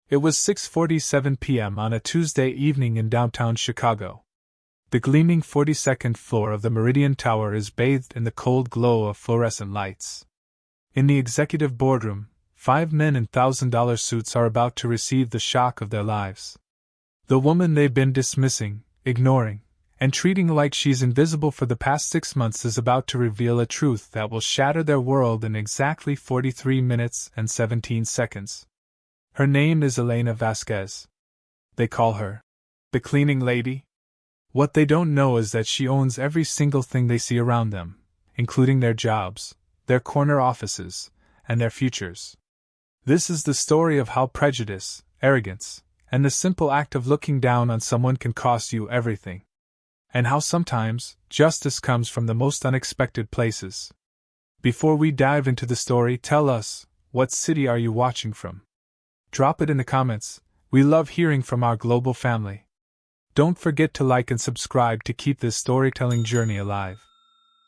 It was 6:47 p.m. on a Tuesday evening in downtown Chicago. The gleaming 42nd floor of the Meridian Tower is bathed in the cold glow of fluorescent lights. In the executive boardroom, 5 men in $1,000 suits are about to receive the shock of their lives. The woman they've been dismissing, ignoring, and treating like she's invisible for the past 6 months is about to reveal a truth that will shatter their world in exactly 43 minutes and 17 seconds. Her name is Elena Vasquez. They call her the cleaning lady. What they don't know is that she owns every single thing they see around them, including their jobs, their corner offices, and their futures. This is the story of how prejudice, arrogance, and the simple act of looking down on someone can cost you everything. And how sometimes justice comes from the most unexpected places. Before we dive into the story, tell us, what city are you watching from? Drop it in the comments. We love hearing from our global family. Don't forget to like and subscribe to keep this storytelling journey alive.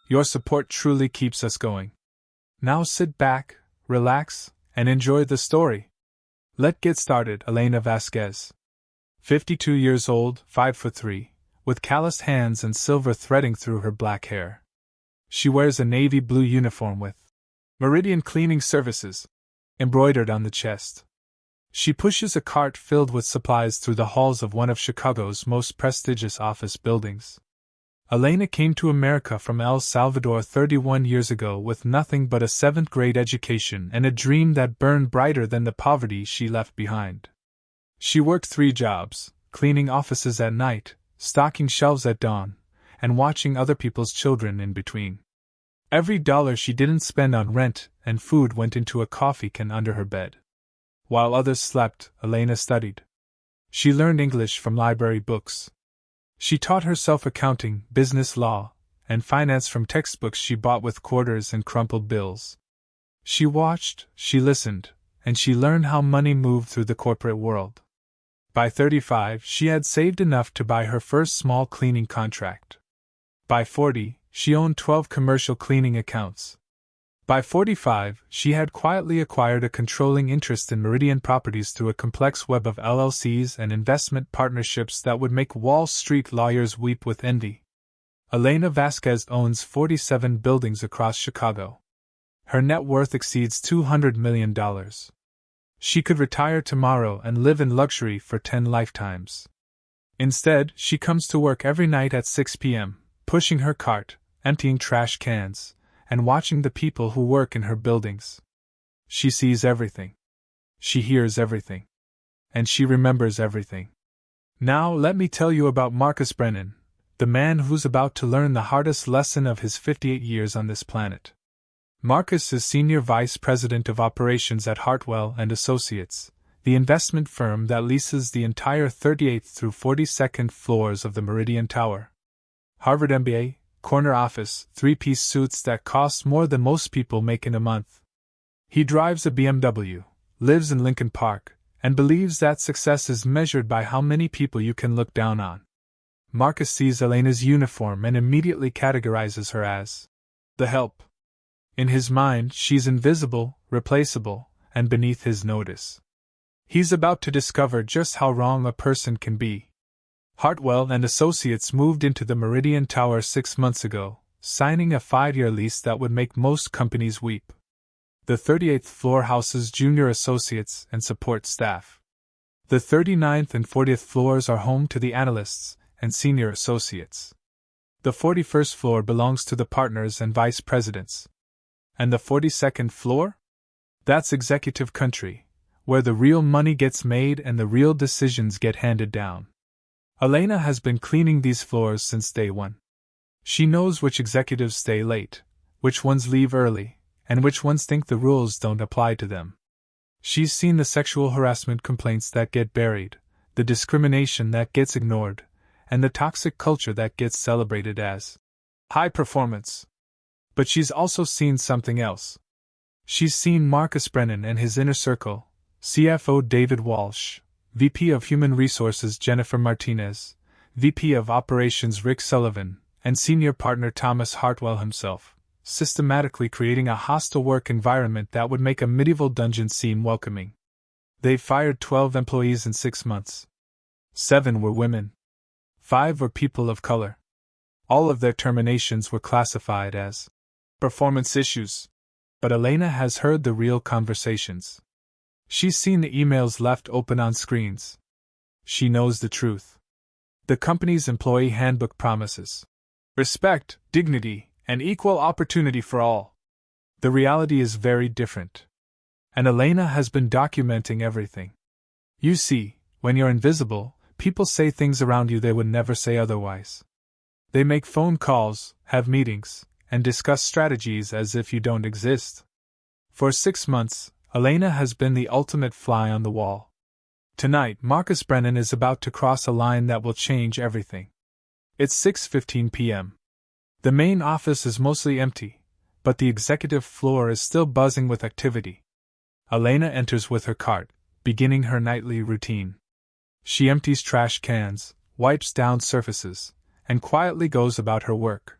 Your support truly keeps us going. Now sit back, relax, and enjoy the story. Let's get started. Elena Vasquez. 52 years old, 5'3", with calloused hands and silver threading through her black hair. She wears a navy blue uniform with Meridian Cleaning Services embroidered on the chest. She pushes a cart filled with supplies through the halls of one of Chicago's most prestigious office buildings. Elena came to America from El Salvador 31 years ago with nothing but a 7th-grade education and a dream that burned brighter than the poverty she left behind. She worked 3 jobs, cleaning offices at night, stocking shelves at dawn, and watching other people's children in between. Every dollar she didn't spend on rent and food went into a coffee can under her bed. While others slept, Elena studied. She learned English from library books. She taught herself accounting, business law, and finance from textbooks she bought with quarters and crumpled bills. She watched, she listened, and she learned how money moved through the corporate world. By 35, she had saved enough to buy her first small cleaning contract. By 40, she owned 12 commercial cleaning accounts. By 45, she had quietly acquired a controlling interest in Meridian Properties through a complex web of LLCs and investment partnerships that would make Wall Street lawyers weep with envy. Elena Vasquez owns 47 buildings across Chicago. Her net worth exceeds $200 million. She could retire tomorrow and live in luxury for 10 lifetimes. Instead, she comes to work every night at 6 p.m., pushing her cart, emptying trash cans, and watching the people who work in her buildings. She sees everything. She hears everything. And she remembers everything. Now let me tell you about Marcus Brennan, the man who's about to learn the hardest lesson of his 58 years on this planet. Marcus is Senior Vice President of Operations at Hartwell Associates, the investment firm that leases the entire 38th through 42nd floors of the Meridian Tower. Harvard MBA, corner office, 3-piece suits that cost more than most people make in a month. He drives a BMW, lives in Lincoln Park, and believes that success is measured by how many people you can look down on. Marcus sees Elena's uniform and immediately categorizes her as the help. In his mind, she's invisible, replaceable, and beneath his notice. He's about to discover just how wrong a person can be. Hartwell Associates moved into the Meridian Tower 6 months ago, signing a 5-year lease that would make most companies weep. The 38th floor houses junior associates and support staff. The 39th and 40th floors are home to the analysts and senior associates. The 41st floor belongs to the partners and vice presidents. And the 42nd floor? That's executive country, where the real money gets made and the real decisions get handed down. Elena has been cleaning these floors since day one. She knows which executives stay late, which ones leave early, and which ones think the rules don't apply to them. She's seen the sexual harassment complaints that get buried, the discrimination that gets ignored, and the toxic culture that gets celebrated as high performance. But she's also seen something else. She's seen Marcus Brennan and his inner circle, CFO David Walsh, VP of Human Resources Jennifer Martinez, VP of Operations Rick Sullivan, and Senior Partner Thomas Hartwell himself, systematically creating a hostile work environment that would make a medieval dungeon seem welcoming. They fired 12 employees in 6 months. 7 were women. 5 were people of color. All of their terminations were classified as performance issues. But Elena has heard the real conversations. She's seen the emails left open on screens. She knows the truth. The company's employee handbook promises respect, dignity, and equal opportunity for all. The reality is very different. And Elena has been documenting everything. You see, when you're invisible, people say things around you they would never say otherwise. They make phone calls, have meetings, and discuss strategies as if you don't exist. For 6 months, Elena has been the ultimate fly on the wall. Tonight, Marcus Brennan is about to cross a line that will change everything. It's 6:15 p.m. The main office is mostly empty, but the executive floor is still buzzing with activity. Elena enters with her cart, beginning her nightly routine. She empties trash cans, wipes down surfaces, and quietly goes about her work.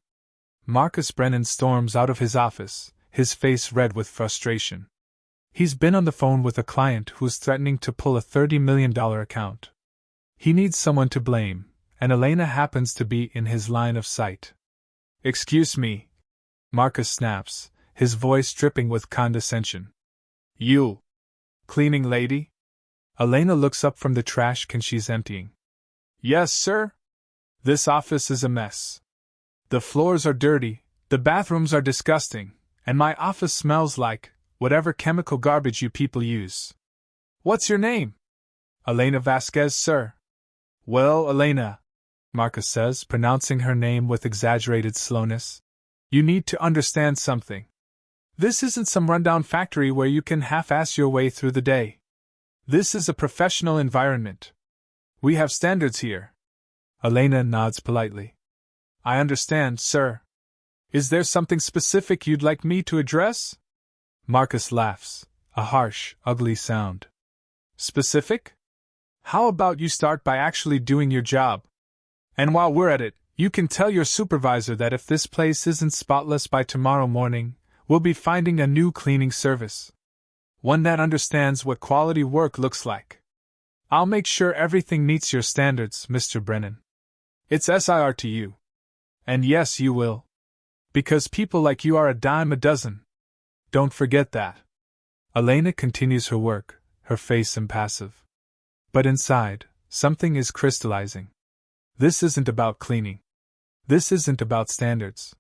Marcus Brennan storms out of his office, his face red with frustration. He's been on the phone with a client who's threatening to pull a $30 million account. He needs someone to blame, and Elena happens to be in his line of sight. "Excuse me," Marcus snaps, his voice dripping with condescension. "You cleaning lady?" Elena looks up from the trash can she's emptying. "Yes, sir. This office is a mess. The floors are dirty, the bathrooms are disgusting, and my office smells like whatever chemical garbage you people use." "What's your name?" "Elena Vasquez, sir." "Well, Elena," Marcus says, pronouncing her name with exaggerated slowness, "you need to understand something. This isn't some rundown factory where you can half-ass your way through the day. This is a professional environment. We have standards here." Elena nods politely. "I understand, sir. Is there something specific you'd like me to address?" Marcus laughs, a harsh, ugly sound. "Specific? How about you start by actually doing your job? And while we're at it, you can tell your supervisor that if this place isn't spotless by tomorrow morning, we'll be finding a new cleaning service. One that understands what quality work looks like. I'll make sure everything meets your standards, Mr. Brennan. It's SIR to you. And yes, you will. Because people like you are a dime a dozen. Don't forget that." Elena continues her work, her face impassive. But inside, something is crystallizing. This isn't about cleaning. This isn't about standards.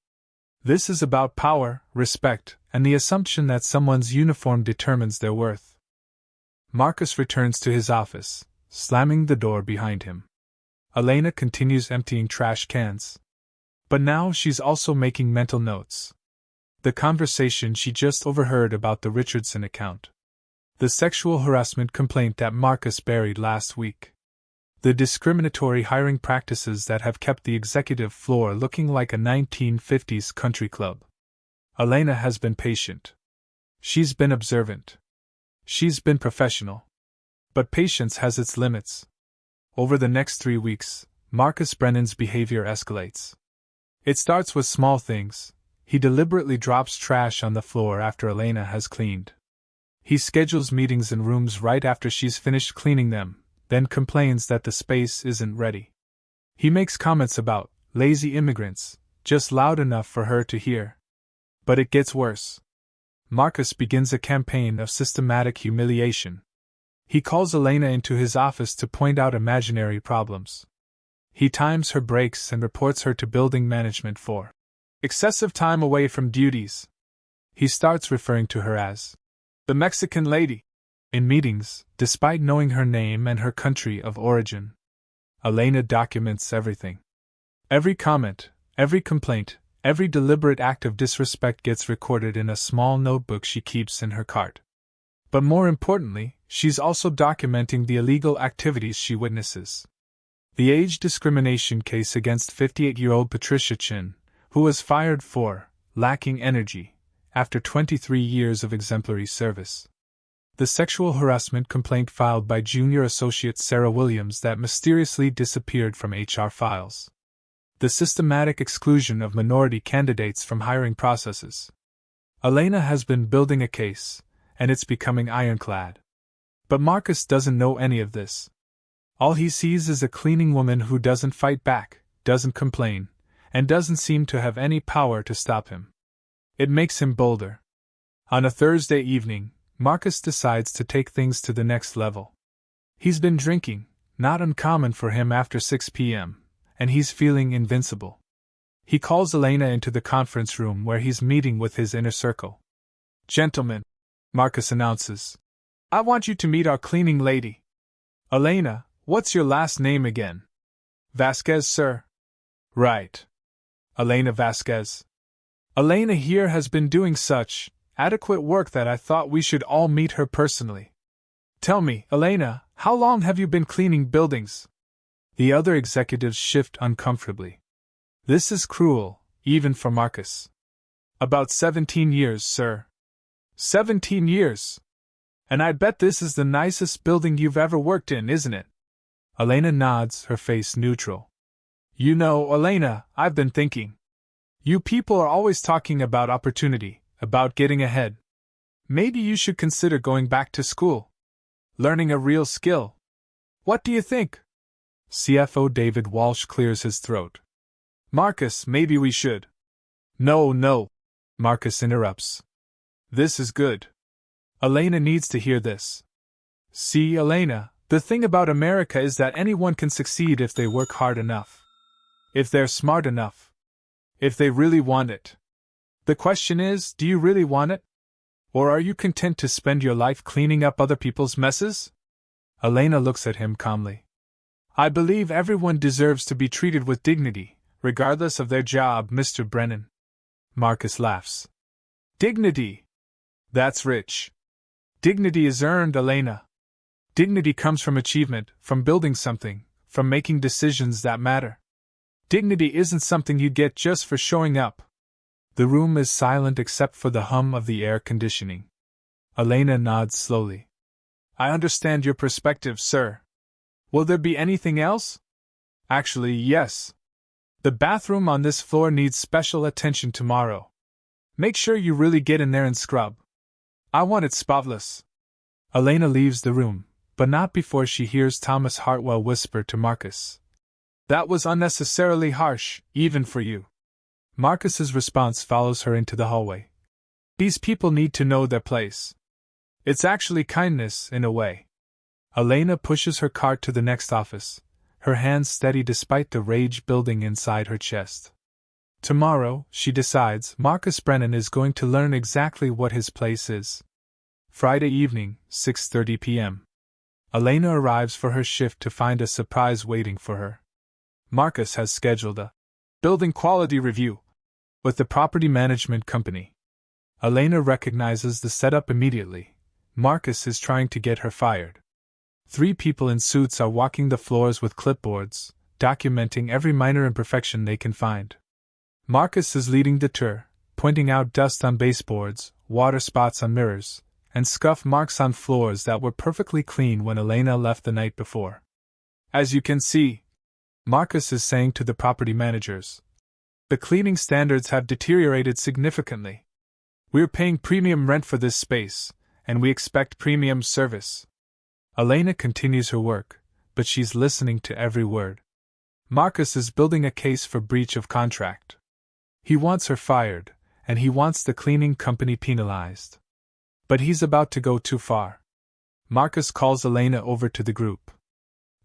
This is about power, respect, and the assumption that someone's uniform determines their worth. Marcus returns to his office, slamming the door behind him. Elena continues emptying trash cans. But now she's also making mental notes. The conversation she just overheard about the Richardson account. The sexual harassment complaint that Marcus buried last week. The discriminatory hiring practices that have kept the executive floor looking like a 1950s country club. Elena has been patient. She's been observant. She's been professional. But patience has its limits. Over the next 3 weeks, Marcus Brennan's behavior escalates. It starts with small things. He deliberately drops trash on the floor after Elena has cleaned. He schedules meetings in rooms right after she's finished cleaning them, then complains that the space isn't ready. He makes comments about lazy immigrants, just loud enough for her to hear. But it gets worse. Marcus begins a campaign of systematic humiliation. He calls Elena into his office to point out imaginary problems. He times her breaks and reports her to building management for excessive time away from duties. He starts referring to her as the Mexican lady in meetings, despite knowing her name and her country of origin. Elena documents everything. Every comment, every complaint, every deliberate act of disrespect gets recorded in a small notebook she keeps in her cart. But more importantly, she's also documenting the illegal activities she witnesses. The age discrimination case against 58-year-old Patricia Chin, who was fired for lacking energy after 23 years of exemplary service. The sexual harassment complaint filed by junior associate Sarah Williams that mysteriously disappeared from HR files. The systematic exclusion of minority candidates from hiring processes. Elena has been building a case, and it's becoming ironclad. But Marcus doesn't know any of this. All he sees is a cleaning woman who doesn't fight back, doesn't complain, and doesn't seem to have any power to stop him. It makes him bolder. On a Thursday evening, Marcus decides to take things to the next level. He's been drinking, not uncommon for him after 6 p.m., and he's feeling invincible. He calls Elena into the conference room where he's meeting with his inner circle. "Gentlemen," Marcus announces, "I want you to meet our cleaning lady." "Elena, what's your last name again?" "Vasquez, sir." "Right. Elena Vasquez. Elena here has been doing such adequate work that I thought we should all meet her personally. Tell me, Elena, how long have you been cleaning buildings?" The other executives shift uncomfortably. This is cruel, even for Marcus. "About 17 years, sir." 17 years? And I bet this is the nicest building you've ever worked in, isn't it? Elena nods, her face neutral. "You know, Elena, I've been thinking. You people are always talking about opportunity, about getting ahead. Maybe you should consider going back to school. Learning a real skill. What do you think?" CFO David Walsh clears his throat. "Marcus, maybe we should." No, Marcus interrupts. "This is good. Elena needs to hear this. See, Elena, the thing about America is that anyone can succeed if they work hard enough. If they're smart enough. If they really want it. The question is, do you really want it? Or are you content to spend your life cleaning up other people's messes?" Elena looks at him calmly. "I believe everyone deserves to be treated with dignity, regardless of their job, Mr. Brennan." Marcus laughs. "Dignity? That's rich. Dignity is earned, Elena. Dignity comes from achievement, from building something, from making decisions that matter. Dignity isn't something you get just for showing up." The room is silent except for the hum of the air conditioning. Elena nods slowly. "I understand your perspective, sir. Will there be anything else?" "Actually, yes. The bathroom on this floor needs special attention tomorrow. Make sure you really get in there and scrub. I want it spotless." Elena leaves the room, but not before she hears Thomas Hartwell whisper to Marcus, "That was unnecessarily harsh, even for you." Marcus's response follows her into the hallway. "These people need to know their place. It's actually kindness, in a way." Elena pushes her cart to the next office, her hands steady despite the rage building inside her chest. Tomorrow, she decides, Marcus Brennan is going to learn exactly what his place is. Friday evening, 6:30 p.m. Elena arrives for her shift to find a surprise waiting for her. Marcus has scheduled a building quality review with the property management company. Elena recognizes the setup immediately. Marcus is trying to get her fired. 3 people in suits are walking the floors with clipboards, documenting every minor imperfection they can find. Marcus is leading the tour, pointing out dust on baseboards, water spots on mirrors, and scuff marks on floors that were perfectly clean when Elena left the night before. "As you can see," Marcus is saying to the property managers, "the cleaning standards have deteriorated significantly. We're paying premium rent for this space, and we expect premium service." Elena continues her work, but she's listening to every word. Marcus is building a case for breach of contract. He wants her fired, and he wants the cleaning company penalized. But he's about to go too far. Marcus calls Elena over to the group.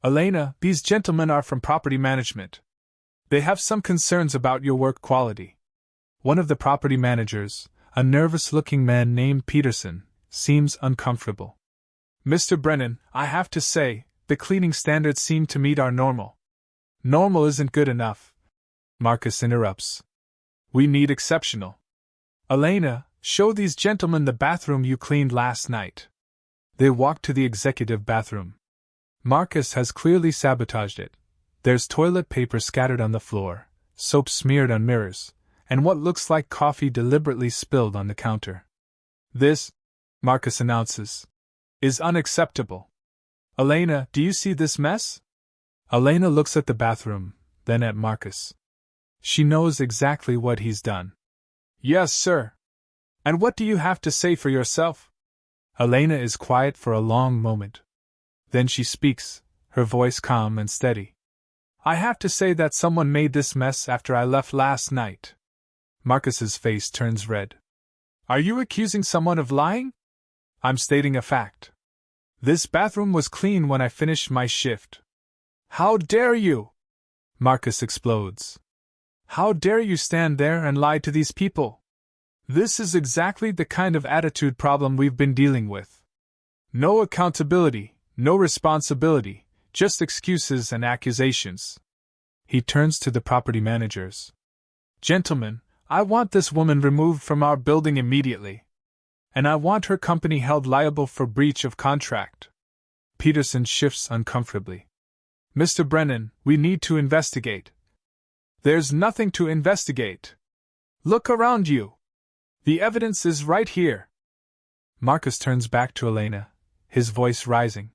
"Elena, these gentlemen are from property management. They have some concerns about your work quality." One of the property managers, a nervous-looking man named Peterson, seems uncomfortable. "Mr. Brennan, I have to say, the cleaning standards seem to meet our normal." "Normal isn't good enough," Marcus interrupts. "We need exceptional. Elena, show these gentlemen the bathroom you cleaned last night." They walk to the executive bathroom. Marcus has clearly sabotaged it. There's toilet paper scattered on the floor, soap smeared on mirrors, and what looks like coffee deliberately spilled on the counter. "This," Marcus announces, "is unacceptable. Elena, do you see this mess?" Elena looks at the bathroom, then at Marcus. She knows exactly what he's done. "Yes, sir. And what do you have to say for yourself?" Elena is quiet for a long moment. Then she speaks, her voice calm and steady. I have to say that someone made this mess after I left last night. Marcus's face turns red. Are you accusing someone of lying? I'm stating a fact. This bathroom was clean when I finished my shift. How dare you? Marcus explodes. How dare you stand there and lie to these people? This is exactly the kind of attitude problem we've been dealing with. No accountability, no responsibility, just excuses and accusations. He turns to the property managers. Gentlemen, I want this woman removed from our building immediately. And I want her company held liable for breach of contract. Peterson shifts uncomfortably. Mr. Brennan, we need to investigate. There's nothing to investigate. Look around you. The evidence is right here. Marcus turns back to Elena, his voice rising.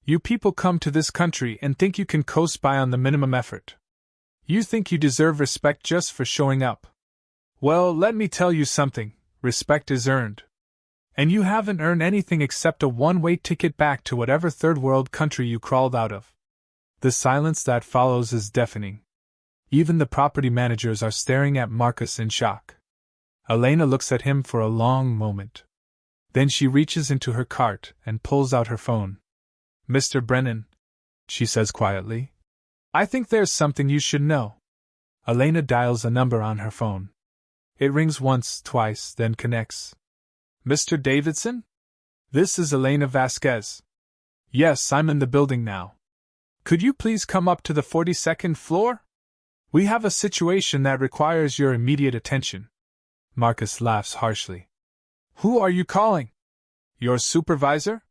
You people come to this country and think you can coast by on the minimum effort. You think you deserve respect just for showing up. Well, let me tell you something, respect is earned. And you haven't earned anything except a one-way ticket back to whatever third-world country you crawled out of. The silence that follows is deafening. Even the property managers are staring at Marcus in shock. Elena looks at him for a long moment. Then she reaches into her cart and pulls out her phone. Mr. Brennan, she says quietly, I think there's something you should know. Elena dials a number on her phone. It rings once, twice, then connects. Mr. Davidson? This is Elena Vasquez. Yes, I'm in the building now. Could you please come up to the 42nd floor? We have a situation that requires your immediate attention. Marcus laughs harshly. Who are you calling? Your supervisor?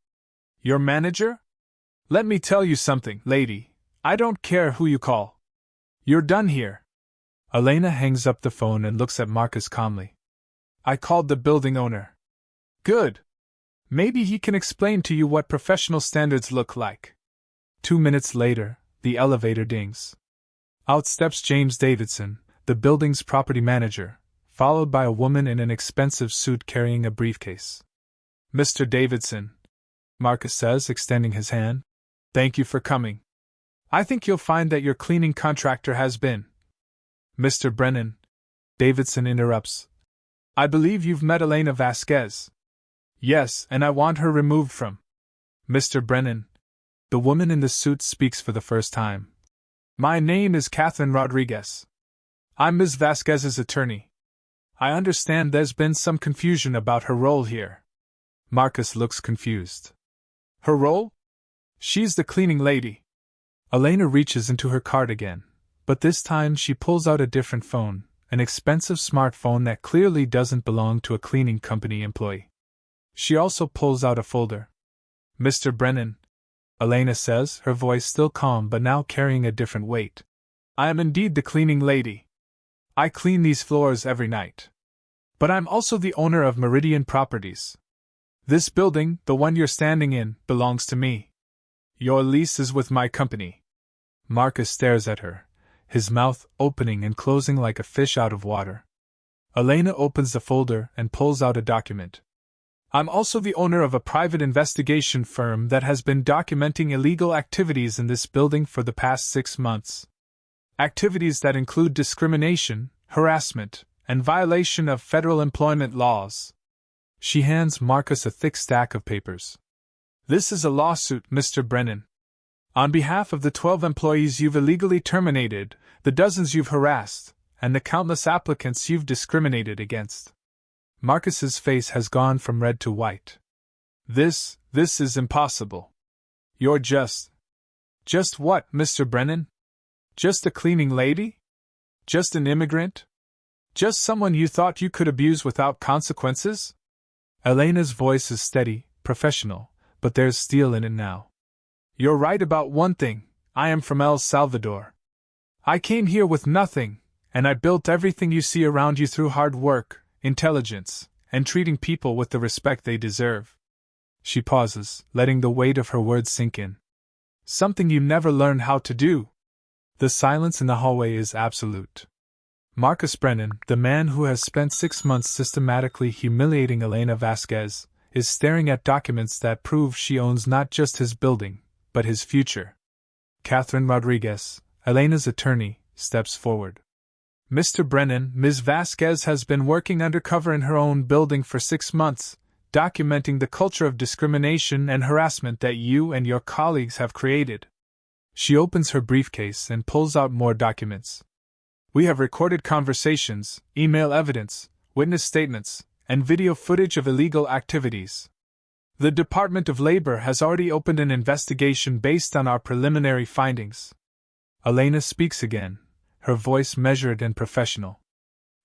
Your manager? Let me tell you something, lady. I don't care who you call. You're done here. Elena hangs up the phone and looks at Marcus calmly. I called the building owner. Good. Maybe he can explain to you what professional standards look like. 2 minutes later, the elevator dings. Out steps James Davidson, the building's property manager, followed by a woman in an expensive suit carrying a briefcase. Mr. Davidson, Marcus says, extending his hand. Thank you for coming. I think you'll find that your cleaning contractor has been. Mr. Brennan, Davidson interrupts. I believe you've met Elena Vasquez. Yes, and I want her removed from. Mr. Brennan, the woman in the suit speaks for the first time. My name is Catherine Rodriguez. I'm Ms. Vasquez's attorney. I understand there's been some confusion about her role here. Marcus looks confused. Her role? She's the cleaning lady. Elena reaches into her cart again, but this time she pulls out a different phone, an expensive smartphone that clearly doesn't belong to a cleaning company employee. She also pulls out a folder. Mr. Brennan, Elena says, her voice still calm but now carrying a different weight. I am indeed the cleaning lady. I clean these floors every night. But I'm also the owner of Meridian Properties. This building, the one you're standing in, belongs to me. Your lease is with my company. Marcus stares at her, his mouth opening and closing like a fish out of water. Elena opens the folder and pulls out a document. I'm also the owner of a private investigation firm that has been documenting illegal activities in this building for the past 6 months. Activities that include discrimination, harassment, and violation of federal employment laws. She hands Marcus a thick stack of papers. This is a lawsuit, Mr. Brennan. On behalf of the 12 employees you've illegally terminated, the dozens you've harassed, and the countless applicants you've discriminated against. Marcus's face has gone from red to white. This is impossible. You're just what, Mr. Brennan? Just a cleaning lady? Just an immigrant? Just someone you thought you could abuse without consequences? Elena's voice is steady, professional, but there's steel in it now. You're right about one thing, I am from El Salvador. I came here with nothing, and I built everything you see around you through hard work, intelligence, and treating people with the respect they deserve. She pauses, letting the weight of her words sink in. Something you never learned how to do. The silence in the hallway is absolute. Marcus Brennan, the man who has spent 6 months systematically humiliating Elena Vasquez, is staring at documents that prove she owns not just his building, but his future. Catherine Rodriguez, Elena's attorney, steps forward. Mr. Brennan, Ms. Vasquez has been working undercover in her own building for 6 months, documenting the culture of discrimination and harassment that you and your colleagues have created. She opens her briefcase and pulls out more documents. We have recorded conversations, email evidence, witness statements, and video footage of illegal activities. The Department of Labor has already opened an investigation based on our preliminary findings. Elena speaks again, her voice measured and professional.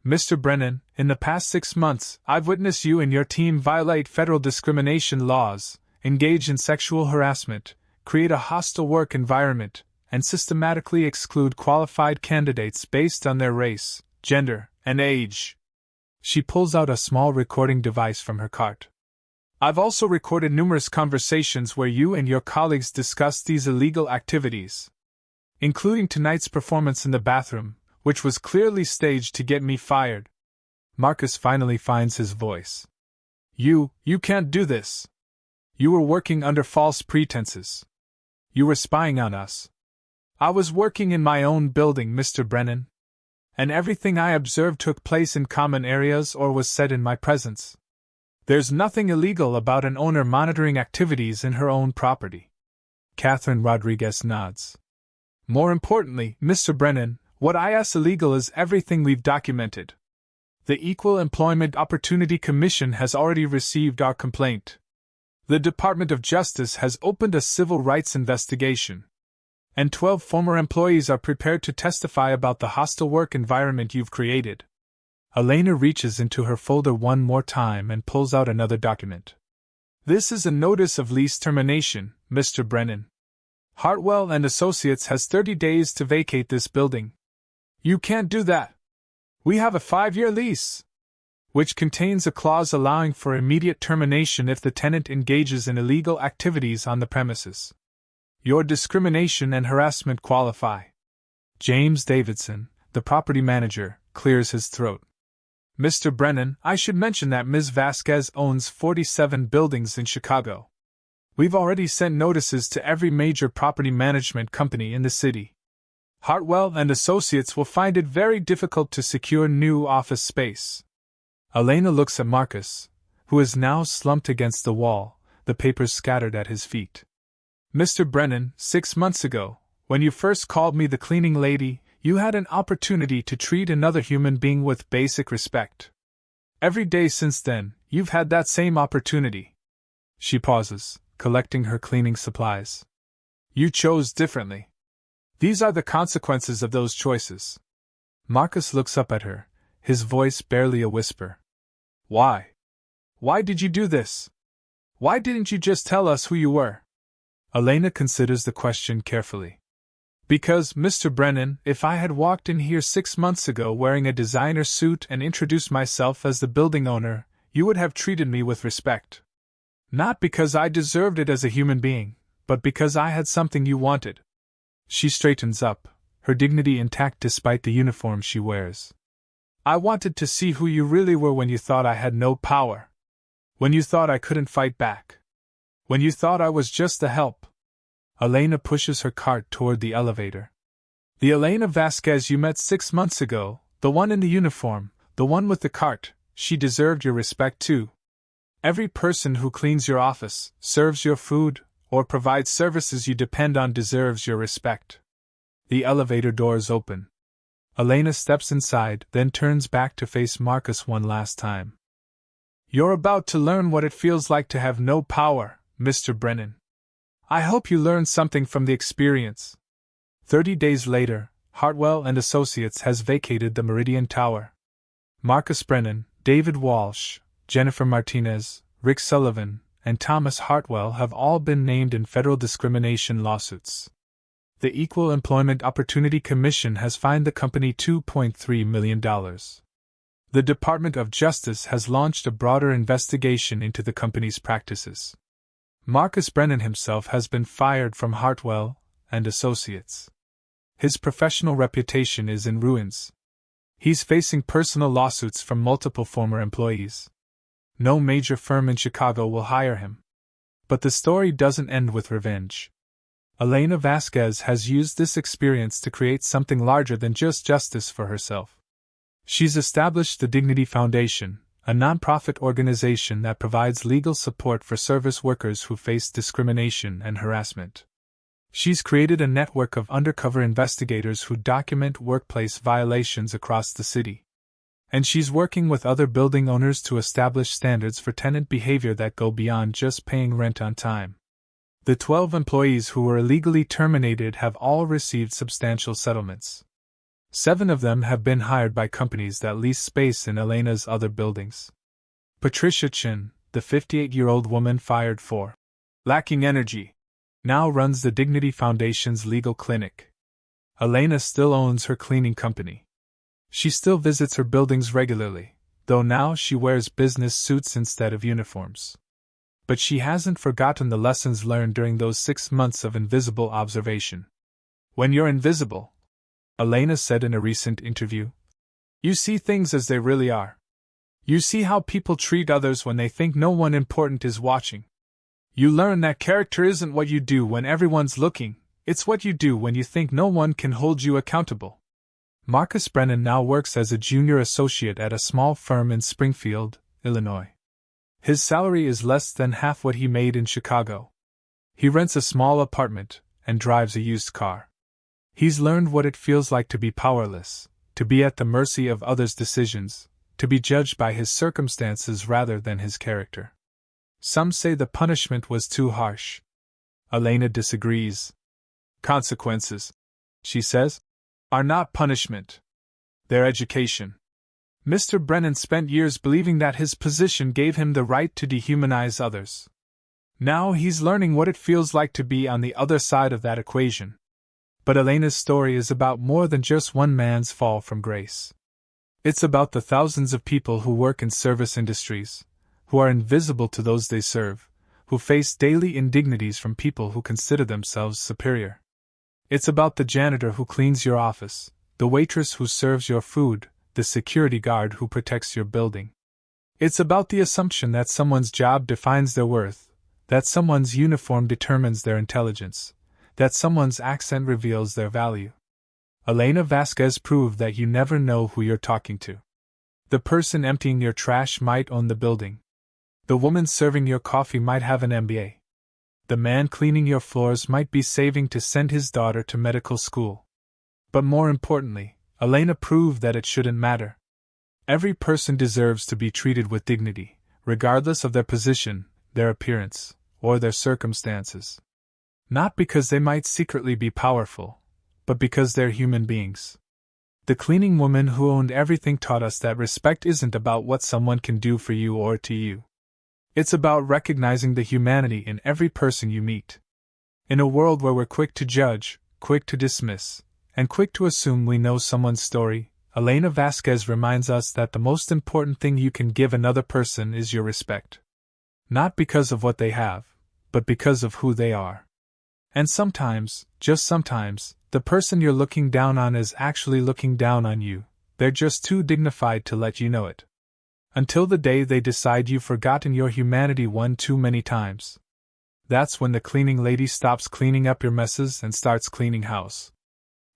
Mr. Brennan, in the past 6 months, I've witnessed you and your team violate federal discrimination laws, engage in sexual harassment, create a hostile work environment, and systematically exclude qualified candidates based on their race, gender, and age. She pulls out a small recording device from her cart. I've also recorded numerous conversations where you and your colleagues discussed these illegal activities, including tonight's performance in the bathroom, which was clearly staged to get me fired. Marcus finally finds his voice. You can't do this. You were working under false pretenses. You were spying on us. I was working in my own building, Mr. Brennan. And everything I observed took place in common areas or was said in my presence. There's nothing illegal about an owner monitoring activities in her own property. Catherine Rodriguez nods. More importantly, Mr. Brennan, what I ask illegal is everything we've documented. The Equal Employment Opportunity Commission has already received our complaint. The Department of Justice has opened a civil rights investigation. And 12 former employees are prepared to testify about the hostile work environment you've created. Elena reaches into her folder one more time and pulls out another document. This is a notice of lease termination, Mr. Brennan. Hartwell Associates has 30 days to vacate this building. You can't do that. We have a 5-year lease, which contains a clause allowing for immediate termination if the tenant engages in illegal activities on the premises. Your discrimination and harassment qualify. James Davidson, the property manager, clears his throat. Mr. Brennan, I should mention that Ms. Vasquez owns 47 buildings in Chicago. We've already sent notices to every major property management company in the city. Hartwell Associates will find it very difficult to secure new office space. Elena looks at Marcus, who is now slumped against the wall, the papers scattered at his feet. Mr. Brennan, 6 months ago, when you first called me the cleaning lady, you had an opportunity to treat another human being with basic respect. Every day since then, you've had that same opportunity. She pauses, collecting her cleaning supplies. You chose differently. These are the consequences of those choices. Marcus looks up at her, his voice barely a whisper. Why? Why did you do this? Why didn't you just tell us who you were? Elena considers the question carefully. Because, Mr. Brennan, if I had walked in here 6 months ago wearing a designer suit and introduced myself as the building owner, you would have treated me with respect. Not because I deserved it as a human being, but because I had something you wanted. She straightens up, her dignity intact despite the uniform she wears. I wanted to see who you really were when you thought I had no power. When you thought I couldn't fight back. When you thought I was just a help. Elena pushes her cart toward the elevator. The Elena Vasquez you met 6 months ago, the one in the uniform, the one with the cart, she deserved your respect too. Every person who cleans your office, serves your food, or provides services you depend on deserves your respect. The elevator doors open. Elena steps inside, then turns back to face Marcus one last time. You're about to learn what it feels like to have no power, Mr. Brennan. I hope you learned something from the experience. 30 days later, Hartwell Associates has vacated the Meridian Tower. Marcus Brennan, David Walsh, Jennifer Martinez, Rick Sullivan, and Thomas Hartwell have all been named in federal discrimination lawsuits. The Equal Employment Opportunity Commission has fined the company $2.3 million. The Department of Justice has launched a broader investigation into the company's practices. Marcus Brennan himself has been fired from Hartwell Associates. His professional reputation is in ruins. He's facing personal lawsuits from multiple former employees. No major firm in Chicago will hire him. But the story doesn't end with revenge. Elena Vasquez has used this experience to create something larger than just justice for herself. She's established the Dignity Foundation, a nonprofit organization that provides legal support for service workers who face discrimination and harassment. She's created a network of undercover investigators who document workplace violations across the city. And she's working with other building owners to establish standards for tenant behavior that go beyond just paying rent on time. The 12 employees who were illegally terminated have all received substantial settlements. 7 of them have been hired by companies that lease space in Elena's other buildings. Patricia Chin, the 58-year-old woman fired for lacking energy, now runs the Dignity Foundation's legal clinic. Elena still owns her cleaning company. She still visits her buildings regularly, though now she wears business suits instead of uniforms. But she hasn't forgotten the lessons learned during those 6 months of invisible observation. When you're invisible, Elena said in a recent interview, you see things as they really are. You see how people treat others when they think no one important is watching. You learn that character isn't what you do when everyone's looking, it's what you do when you think no one can hold you accountable. Marcus Brennan now works as a junior associate at a small firm in Springfield, Illinois. His salary is less than half what he made in Chicago. He rents a small apartment and drives a used car. He's learned what it feels like to be powerless, to be at the mercy of others' decisions, to be judged by his circumstances rather than his character. Some say the punishment was too harsh. Elena disagrees. Consequences, she says, are not punishment. They're education. Mr. Brennan spent years believing that his position gave him the right to dehumanize others. Now he's learning what it feels like to be on the other side of that equation. But Elena's story is about more than just one man's fall from grace. It's about the thousands of people who work in service industries, who are invisible to those they serve, who face daily indignities from people who consider themselves superior. It's about the janitor who cleans your office, the waitress who serves your food, the security guard who protects your building. It's about the assumption that someone's job defines their worth, that someone's uniform determines their intelligence, that someone's accent reveals their value. Elena Vasquez proved that you never know who you're talking to. The person emptying your trash might own the building. The woman serving your coffee might have an MBA. The man cleaning your floors might be saving to send his daughter to medical school. But more importantly, Elena proved that it shouldn't matter. Every person deserves to be treated with dignity, regardless of their position, their appearance, or their circumstances. Not because they might secretly be powerful, but because they're human beings. The cleaning woman who owned everything taught us that respect isn't about what someone can do for you or to you. It's about recognizing the humanity in every person you meet. In a world where we're quick to judge, quick to dismiss, and quick to assume we know someone's story, Elena Vasquez reminds us that the most important thing you can give another person is your respect. Not because of what they have, but because of who they are. And sometimes, just sometimes, the person you're looking down on is actually looking down on you. They're just too dignified to let you know it. Until the day they decide you've forgotten your humanity one too many times. That's when the cleaning lady stops cleaning up your messes and starts cleaning house.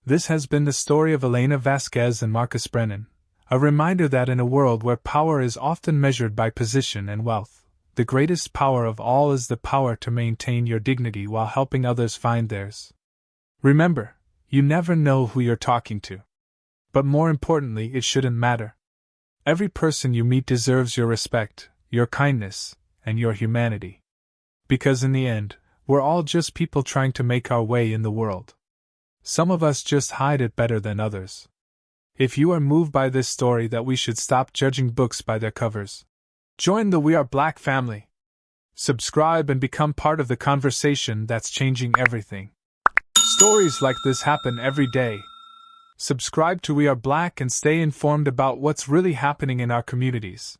This has been the story of Elena Vasquez and Marcus Brennan, a reminder that in a world where power is often measured by position and wealth, the greatest power of all is the power to maintain your dignity while helping others find theirs. Remember, you never know who you're talking to. But more importantly, it shouldn't matter. Every person you meet deserves your respect, your kindness, and your humanity. Because in the end, we're all just people trying to make our way in the world. Some of us just hide it better than others. If you are moved by this story that we should stop judging books by their covers, join the We Are Black family. Subscribe and become part of the conversation that's changing everything. Stories like this happen every day. Subscribe to We Are Black and stay informed about what's really happening in our communities.